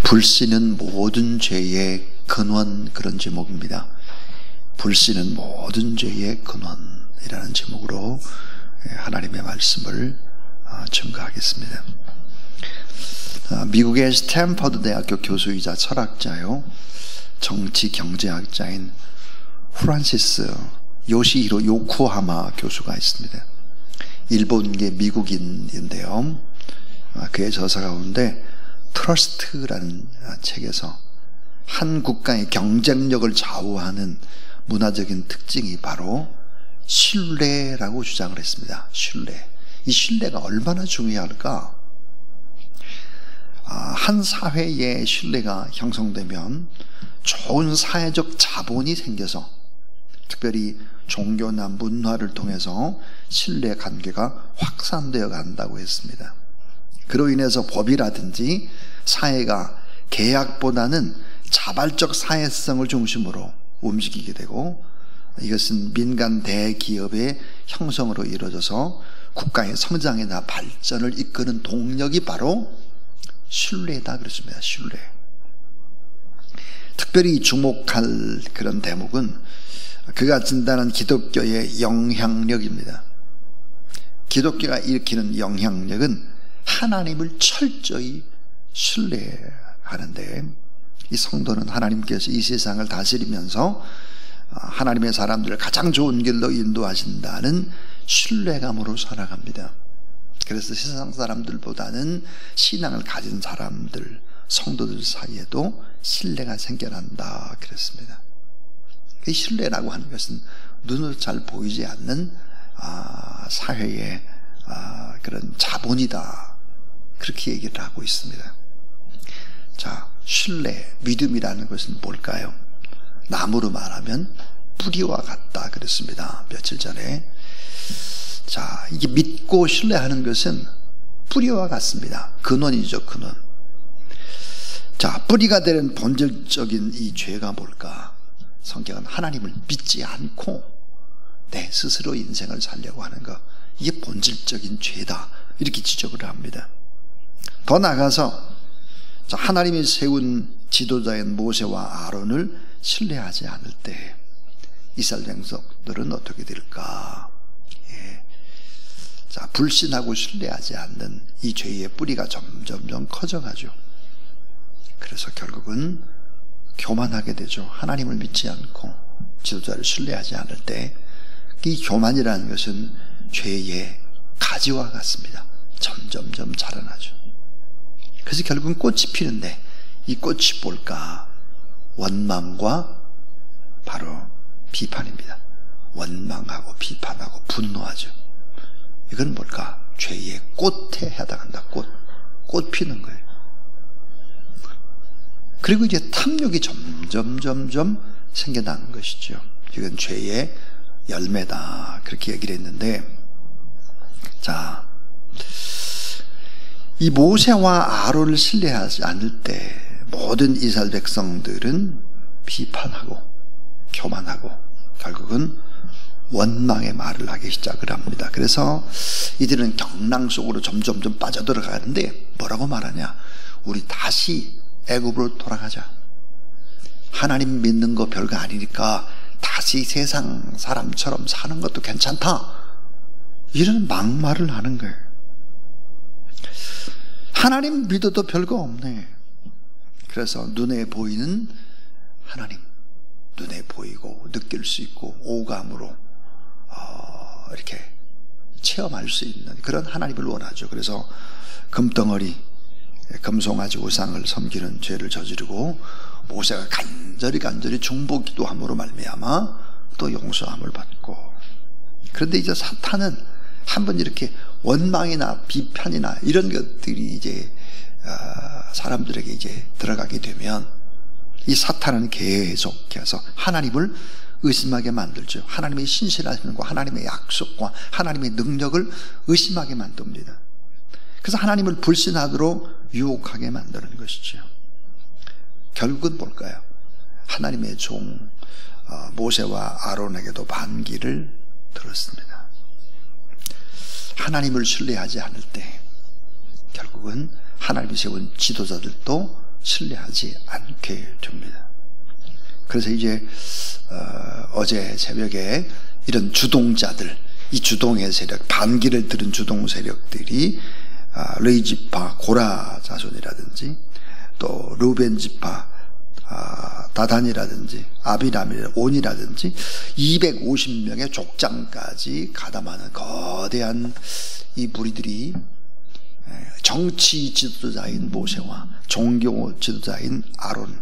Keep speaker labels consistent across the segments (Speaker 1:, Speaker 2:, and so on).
Speaker 1: 불신은 모든 죄의 근원, 그런 제목입니다. 불신은 모든 죄의 근원이라는 제목으로 하나님의 말씀을 증거하겠습니다. 미국의 스탠퍼드 대학교 교수이자 철학자요, 정치 경제학자인 프란시스 요시히로 요코하마 교수가 있습니다. 일본계 미국인인데요, 그의 저서 가운데 트러스트라는 책에서 한 국가의 경쟁력을 좌우하는 문화적인 특징이 바로 신뢰라고 주장을 했습니다. 신뢰. 이 신뢰가 얼마나 중요할까? 한 사회의 신뢰가 형성되면 좋은 사회적 자본이 생겨서, 특별히 종교나 문화를 통해서 신뢰 관계가 확산되어 간다고 했습니다. 그로 인해서 법이라든지 사회가 계약보다는 자발적 사회성을 중심으로 움직이게 되고, 이것은 민간 대기업의 형성으로 이루어져서 국가의 성장이나 발전을 이끄는 동력이 바로 신뢰다 그렇습니다. 신뢰. 특별히 주목할 그런 대목은 그가 진단한 기독교의 영향력입니다. 기독교가 일으키는 영향력은 하나님을 철저히 신뢰하는데, 이 성도는 하나님께서 이 세상을 다스리면서 하나님의 사람들을 가장 좋은 길로 인도하신다는 신뢰감으로 살아갑니다. 그래서 세상 사람들보다는 신앙을 가진 사람들, 성도들 사이에도 신뢰가 생겨난다 그랬습니다. 이 신뢰라고 하는 것은 눈으로 잘 보이지 않는 사회의 그런 자본이다, 그렇게 얘기를 하고 있습니다. 자, 신뢰, 믿음이라는 것은 뭘까요? 나무로 말하면 뿌리와 같다 그랬습니다, 며칠 전에. 자, 이게 믿고 신뢰하는 것은 뿌리와 같습니다. 근원이죠, 근원. 자, 뿌리가 되는 본질적인 이 죄가 뭘까? 성경은 하나님을 믿지 않고 내 스스로 인생을 살려고 하는 것, 이게 본질적인 죄다, 이렇게 지적을 합니다. 더 나아가서 하나님이 세운 지도자인 모세와 아론을 신뢰하지 않을 때 이스라엘 백성들은 어떻게 될까? 자, 불신하고 신뢰하지 않는 이 죄의 뿌리가 점점점 커져가죠. 그래서 결국은 교만하게 되죠. 하나님을 믿지 않고 지도자를 신뢰하지 않을 때 이 교만이라는 것은 죄의 가지와 같습니다. 점점점 자라나죠. 그래서 결국은 꽃이 피는데, 이 꽃이 뭘까? 원망과 바로 비판입니다. 원망하고 비판하고 분노하죠. 이건 뭘까? 죄의 꽃에 해당한다. 꽃 피는 거예요. 그리고 이제 탐욕이 점점 생겨나는 것이죠. 이건 죄의 열매다, 그렇게 얘기를 했는데, 자, 이 모세와 아론을 신뢰하지 않을 때 모든 이스라엘 백성들은 비판하고 교만하고 결국은 원망의 말을 하기 시작을 합니다. 그래서 이들은 경랑 속으로 점점 빠져들어가는데 뭐라고 말하냐? 우리 다시 애굽으로 돌아가자. 하나님 믿는 거 별거 아니니까 다시 세상 사람처럼 사는 것도 괜찮다, 이런 막말을 하는 거예요. 하나님 믿어도 별거 없네. 그래서 눈에 보이는 하나님, 눈에 보이고 느낄 수 있고 오감으로 이렇게 체험할 수 있는 그런 하나님을 원하죠. 그래서 금덩어리, 금송아지 우상을 섬기는 죄를 저지르고 모세가 간절히 중보 기도함으로 말미암아 또 용서함을 받고, 그런데 이제 사탄은 한번 이렇게 원망이나 비판이나 이런 것들이 이제 사람들에게 이제 들어가게 되면 이 사탄은 계속해서 하나님을 의심하게 만들죠. 하나님의 신실하심과 하나님의 약속과 하나님의 능력을 의심하게 만듭니다. 그래서 하나님을 불신하도록 유혹하게 만드는 것이죠. 결국은 뭘까요? 하나님의 종 모세와 아론에게도 반기를 들었습니다. 하나님을 신뢰하지 않을 때 결국은 하나님이 세운 지도자들도 신뢰하지 않게 됩니다. 그래서 이제 어제 새벽에 이런 주동자들, 이 주동의 세력, 반기를 들은 주동 세력들이 레위 지파 고라 자손이라든지 또 루벤 지파 다단이라든지 아비람이라든지 온이라든지 250명의 족장까지 가담하는 거대한 이 무리들이 정치 지도자인 모세와 종교 지도자인 아론,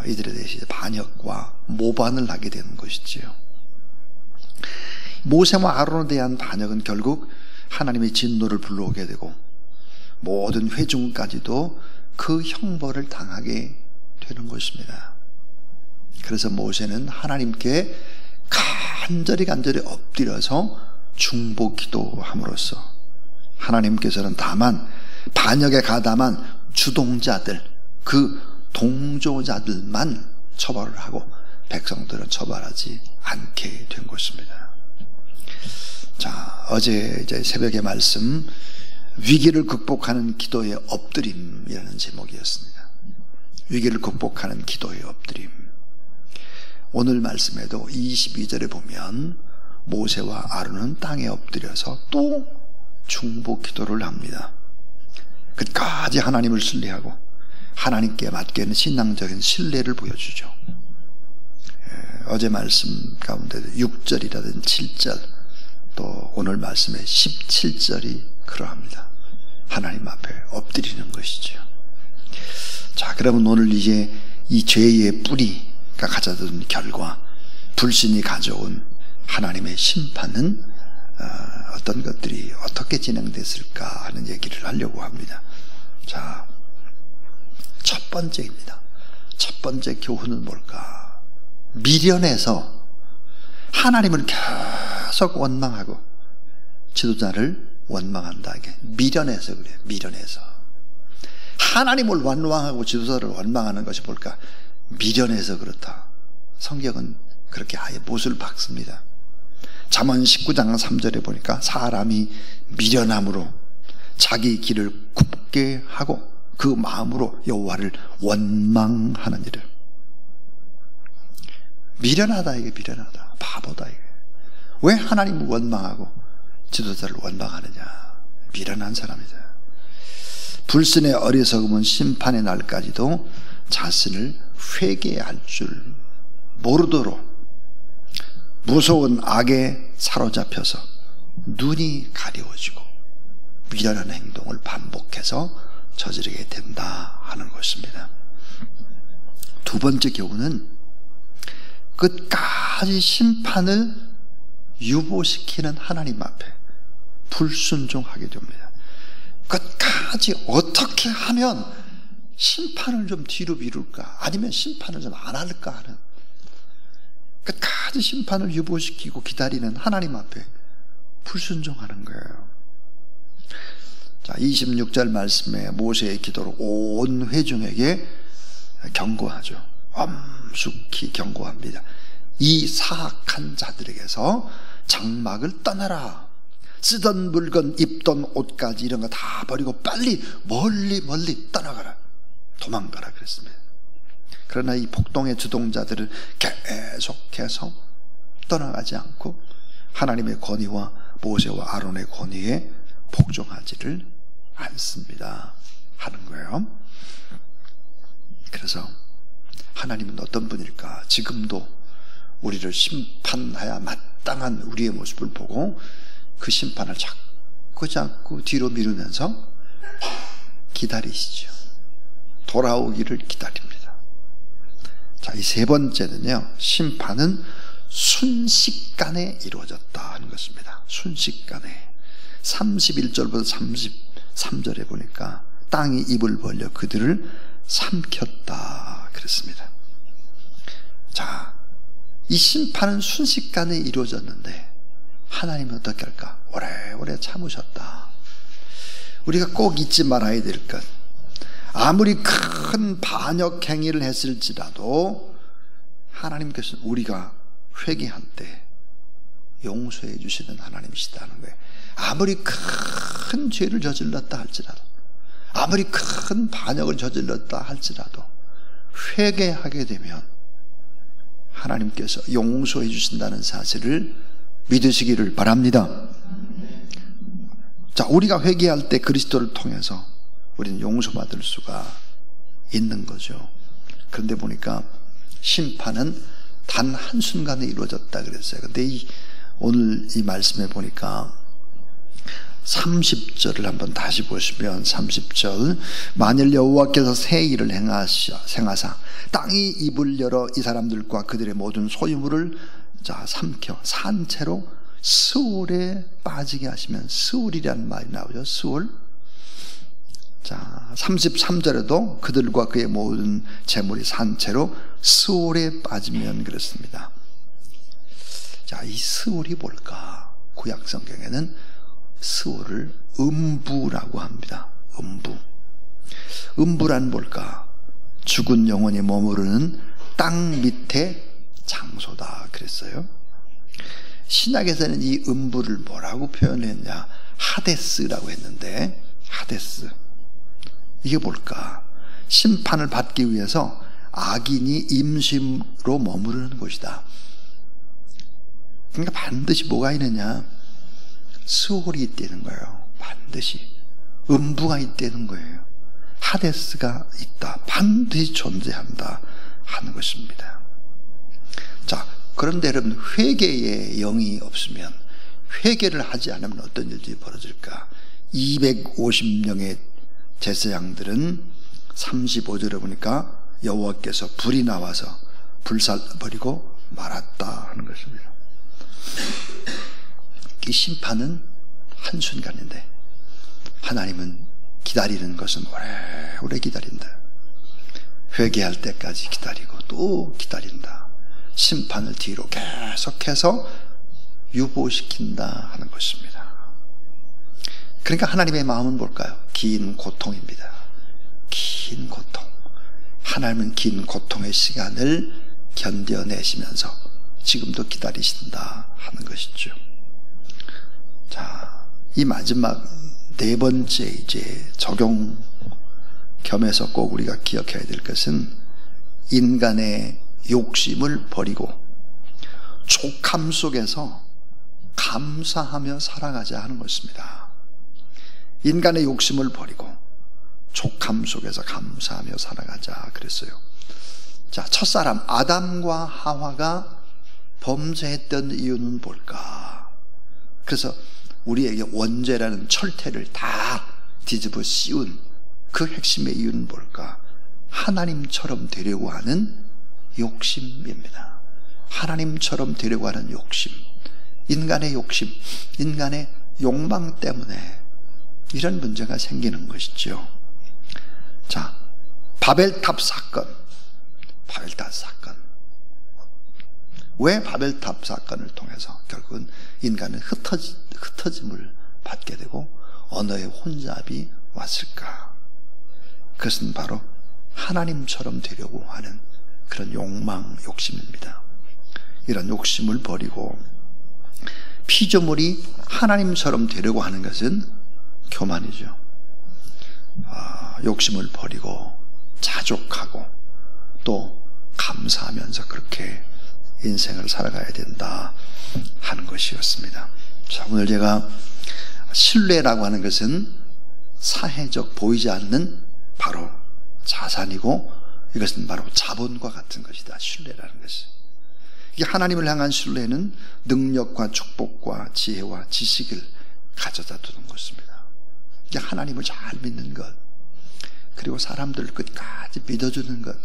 Speaker 1: 이들에 대해서 반역과 모반을 하게 되는 것이지요. 모세와 아론에 대한 반역은 결국 하나님의 진노를 불러오게 되고 모든 회중까지도 그 형벌을 당하게 되는 것입니다. 그래서 모세는 하나님께 간절히 엎드려서 중보 기도함으로써 하나님께서는 다만 반역에 가담한 주동자들, 그 동조자들만 처벌을 하고 백성들은 처벌하지 않게 된 것입니다. 자, 어제 이제 새벽의 말씀, 위기를 극복하는 기도의 엎드림이라는 제목이었습니다. 위기를 극복하는 기도의 엎드림. 오늘 말씀에도 22절에 보면 모세와 아론은 땅에 엎드려서 또 중보 기도를 합니다. 끝까지 하나님을 신뢰하고 하나님께 맡기는 신앙적인 신뢰를 보여주죠. 어제 말씀 가운데 6절이라든지 7절, 또 오늘 말씀의 17절이 그러합니다. 하나님 앞에 엎드리는 것이죠. 자, 그러면 오늘 이제 이 죄의 뿌리가 가져온 결과, 불신이 가져온 하나님의 심판은 어떤 것들이 어떻게 진행됐을까 하는 얘기를 하려고 합니다. 자, 첫 번째입니다. 첫 번째 교훈은 뭘까? 미련해서 하나님을 계속 원망하고 지도자를 원망한다. 이게 미련해서 그래요. 미련해서. 하나님을 원망하고 지도자를 원망하는 것이 뭘까? 미련해서 그렇다. 성경은 그렇게 아예 못을 박습니다. 잠언 19장 3절에 보니까 사람이 미련함으로 자기 길을 굽게 하고 그 마음으로 여호와를 원망하는 일을. 미련하다, 이게 미련하다. 바보다, 이게. 왜 하나님을 원망하고 지도자를 원망하느냐? 미련한 사람이다. 불신의 어리석음은 심판의 날까지도 자신을 회개할 줄 모르도록 무서운 악에 사로잡혀서 눈이 가려워지고 미련한 행동을 반복해서 저지르게 된다 하는 것입니다. 두 번째 교훈은 끝까지 심판을 유보시키는 하나님 앞에 불순종하게 됩니다. 끝까지 어떻게 하면 심판을 좀 뒤로 미룰까, 아니면 심판을 좀 안 할까 하는, 끝까지 심판을 유보시키고 기다리는 하나님 앞에 불순종하는 거예요. 자, 26절 말씀에 모세의 기도로 온 회중에게 경고하죠. 엄숙히 경고합니다. 이 사악한 자들에게서 장막을 떠나라. 쓰던 물건, 입던 옷까지 이런 거 다 버리고 빨리 멀리 떠나가라. 도망가라 그랬습니다. 그러나 이 폭동의 주동자들은 계속해서 떠나가지 않고 하나님의 권위와 모세와 아론의 권위에 복종하지를 않습니다 하는 거예요. 그래서 하나님은 어떤 분일까? 지금도 우리를 심판해야 마땅한 우리의 모습을 보고 그 심판을 자꾸 뒤로 미루면서 기다리시죠. 돌아오기를 기다립니다. 자, 이 세 번째는요, 심판은 순식간에 이루어졌다 하는 것입니다. 순식간에. 31절부터 33절에 보니까 땅이 입을 벌려 그들을 삼켰다 그랬습니다. 자, 이 심판은 순식간에 이루어졌는데 하나님은 어떻게 할까? 오래오래 참으셨다. 우리가 꼭 잊지 말아야 될 것, 아무리 큰 반역 행위를 했을지라도 하나님께서는 우리가 회개할 때 용서해 주시는 하나님이시다는 거예요. 아무리 큰 죄를 저질렀다 할지라도, 아무리 큰 반역을 저질렀다 할지라도 회개하게 되면 하나님께서 용서해 주신다는 사실을 믿으시기를 바랍니다. 자, 우리가 회개할 때 그리스도를 통해서 우리는 용서받을 수가 있는 거죠. 그런데 보니까 심판은 단 한순간에 이루어졌다 그랬어요. 근데 오늘 이 말씀에 보니까 30절을 한번 다시 보시면 30절, 만일 여호와께서 새 일을 행하사 땅이 입을 열어 이 사람들과 그들의 모든 소유물을 삼켜 산채로 스올에 빠지게 하시면, 스올이라는 말이 나오죠. 스올. 자, 33절에도 그들과 그의 모든 재물이 산채로 스올에 빠지면 그렇습니다. 자, 이 스올이 뭘까? 구약 성경에는 스올을 음부라고 합니다. 음부란 뭘까? 죽은 영혼이 머무르는 땅 밑의 장소다 그랬어요. 신약에서는 이 음부를 뭐라고 표현했냐? 하데스라고 했는데, 하데스, 이게 뭘까? 심판을 받기 위해서 악인이 임심으로 머무르는 곳이다. 그러니까 반드시 뭐가 있느냐? 스올이 있다는 거예요. 반드시 음부가 있다는 거예요. 하데스가 있다, 반드시 존재한다 하는 것입니다. 자, 그런데 여러분, 회개의 영이 없으면, 회개를 하지 않으면 어떤 일이 벌어질까? 250명의 제사장들은 35절에 보니까 여호와께서 불이 나와서 불살버리고 말았다 하는 것입니다. 이 심판은 한순간인데 하나님은 기다리는 것은 오래오래 기다린다. 회개할 때까지 기다리고 또 기다린다. 심판을 뒤로 계속해서 유보시킨다 하는 것입니다. 그러니까 하나님의 마음은 뭘까요? 긴 고통입니다. 긴 고통. 하나님은 긴 고통의 시간을 견뎌내시면서 지금도 기다리신다 하는 것이죠. 자, 이 마지막 네 번째 이제 적용 겸해서 꼭 우리가 기억해야 될 것은 인간의 욕심을 버리고 족함 속에서 감사하며 살아가자 하는 것입니다. 인간의 욕심을 버리고 족함 속에서 감사하며 살아가자 그랬어요. 자, 첫사람 아담과 하와가 범죄했던 이유는 뭘까? 그래서 우리에게 원죄라는 철퇴를 다 뒤집어 씌운 그 핵심의 이유는 뭘까? 하나님처럼 되려고 하는 욕심입니다. 하나님처럼 되려고 하는 욕심, 인간의 욕심, 인간의 욕망 때문에 이런 문제가 생기는 것이죠. 자, 바벨탑 사건. 왜 바벨탑 사건을 통해서 결국은 인간은 흩어짐을 받게 되고 언어의 혼잡이 왔을까? 그것은 바로 하나님처럼 되려고 하는 그런 욕심입니다. 이런 욕심을 버리고 피조물이 하나님처럼 되려고 하는 것은 교만이죠. 욕심을 버리고 자족하고 또 감사하면서 그렇게 인생을 살아가야 된다 하는 것이었습니다. 자, 오늘 제가 신뢰라고 하는 것은 사회적 보이지 않는 바로 자산이고 이것은 바로 자본과 같은 것이다. 신뢰라는 것이. 이 하나님을 향한 신뢰는 능력과 축복과 지혜와 지식을 가져다 두는 것입니다. 이게 하나님을 잘 믿는 것, 그리고 사람들을 끝까지 믿어주는 것,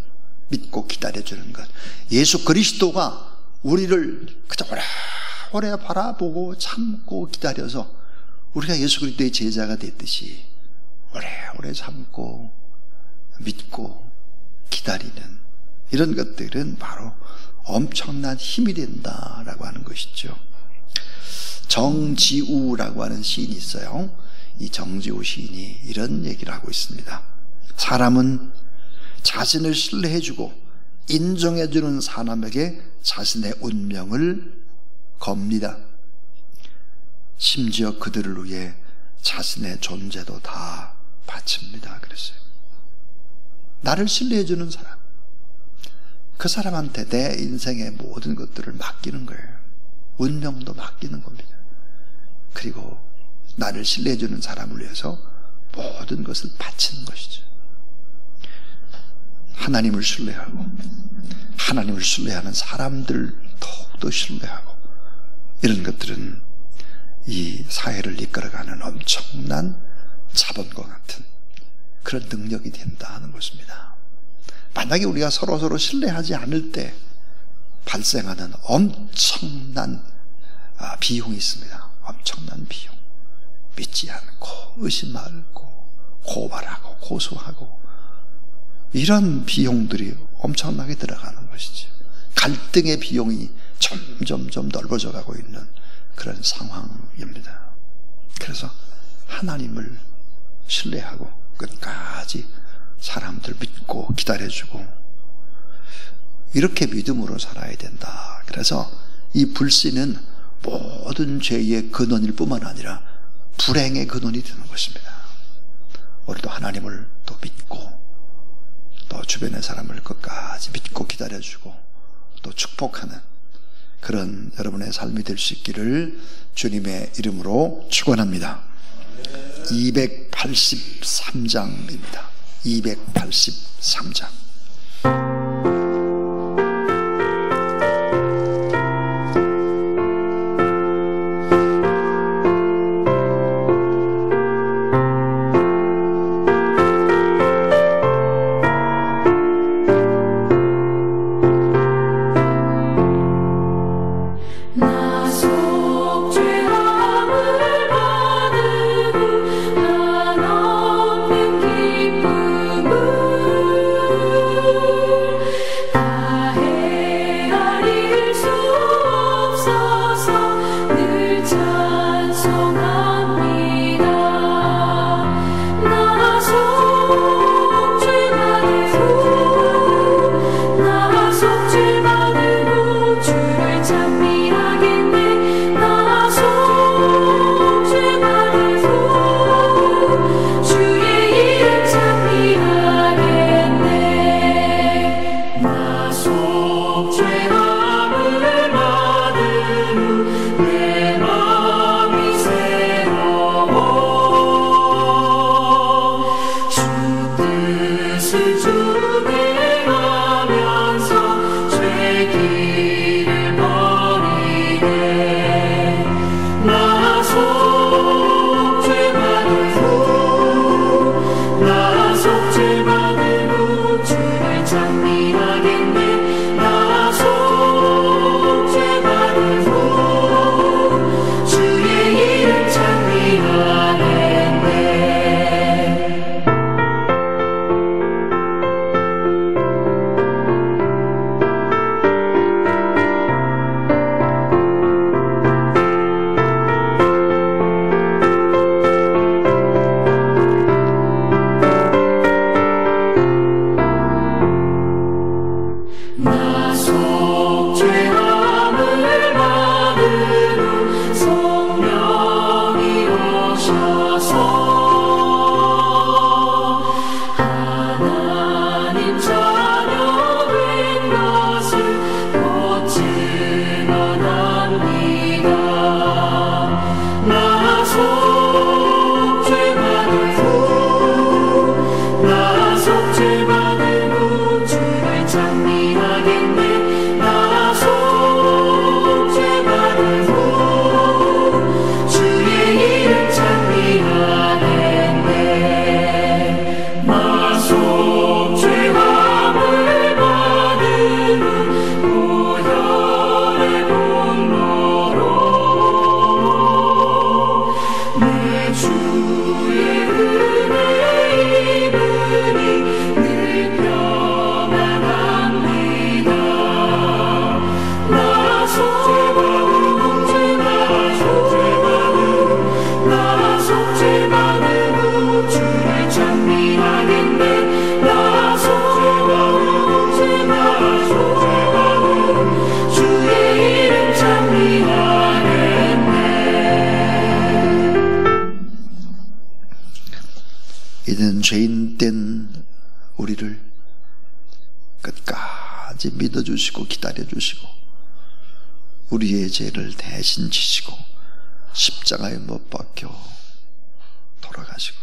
Speaker 1: 믿고 기다려주는 것. 예수 그리스도가 우리를 그저 오래 바라보고 참고 기다려서 우리가 예수 그리스도의 제자가 됐듯이 오래 참고 믿고 기다리는 이런 것들은 바로 엄청난 힘이 된다라고 하는 것이죠. 정지우라고 하는 시인이 있어요. 이 정지우 시인이 이런 얘기를 하고 있습니다. 사람은 자신을 신뢰해주고 인정해주는 사람에게 자신의 운명을 겁니다. 심지어 그들을 위해 자신의 존재도 다 바칩니다. 그랬어요. 나를 신뢰해주는 사람, 그 사람한테 내 인생의 모든 것들을 맡기는 거예요. 운명도 맡기는 겁니다. 그리고 나를 신뢰해주는 사람을 위해서 모든 것을 바치는 것이죠. 하나님을 신뢰하고 하나님을 신뢰하는 사람들 더욱더 신뢰하고, 이런 것들은 이 사회를 이끌어가는 엄청난 자본과 같은 그런 능력이 된다 하는 것입니다. 만약에 우리가 서로 신뢰하지 않을 때 발생하는 엄청난 비용이 있습니다. 엄청난 비용. 믿지 않고 의심하고 고발하고 고소하고, 이런 비용들이 엄청나게 들어가는 것이죠. 갈등의 비용이 점점 넓어져 가고 있는 그런 상황입니다. 그래서 하나님을 신뢰하고 끝까지 사람들 믿고 기다려주고, 이렇게 믿음으로 살아야 된다. 그래서 이 불신은 모든 죄의 근원일 뿐만 아니라 불행의 근원이 되는 것입니다. 우리도 하나님을 또 믿고, 또 주변의 사람을 끝까지 믿고 기다려주고 또 축복하는 그런 여러분의 삶이 될 수 있기를 주님의 이름으로 축원합니다. 283장입니다. 283장. 우리를 끝까지 믿어주시고 기다려주시고 우리의 죄를 대신 지시고 십자가에 못 박혀 돌아가시고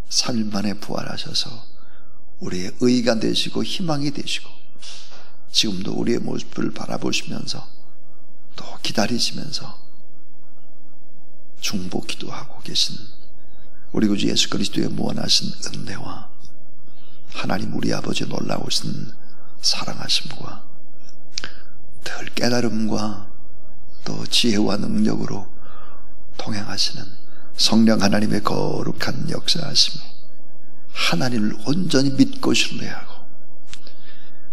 Speaker 1: 3일 만에 부활하셔서 우리의 의가 되시고 희망이 되시고 지금도 우리의 모습을 바라보시면서 또 기다리시면서 중보 기도하고 계신 우리 구주 예수 그리스도의 무한하신 은혜와 하나님 우리 아버지 놀라우신 사랑하심과 늘 깨달음과 또 지혜와 능력으로 동행하시는 성령 하나님의 거룩한 역사하심이 하나님을 온전히 믿고 신뢰하고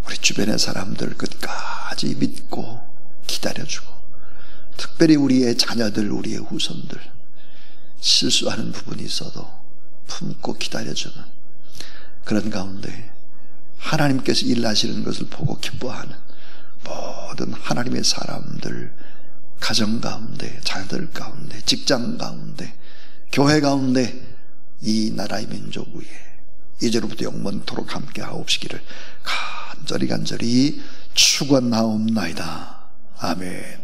Speaker 1: 우리 주변의 사람들 끝까지 믿고 기다려주고 특별히 우리의 자녀들 우리의 후손들 실수하는 부분이 있어도 품고 기다려주는 그런 가운데 하나님께서 일하시는 것을 보고 기뻐하는 모든 하나님의 사람들 가정 가운데 자녀들 가운데 직장 가운데 교회 가운데 이 나라의 민족 위에 이제로부터 영원토록 함께 하옵시기를 간절히 축원하옵나이다. 아멘.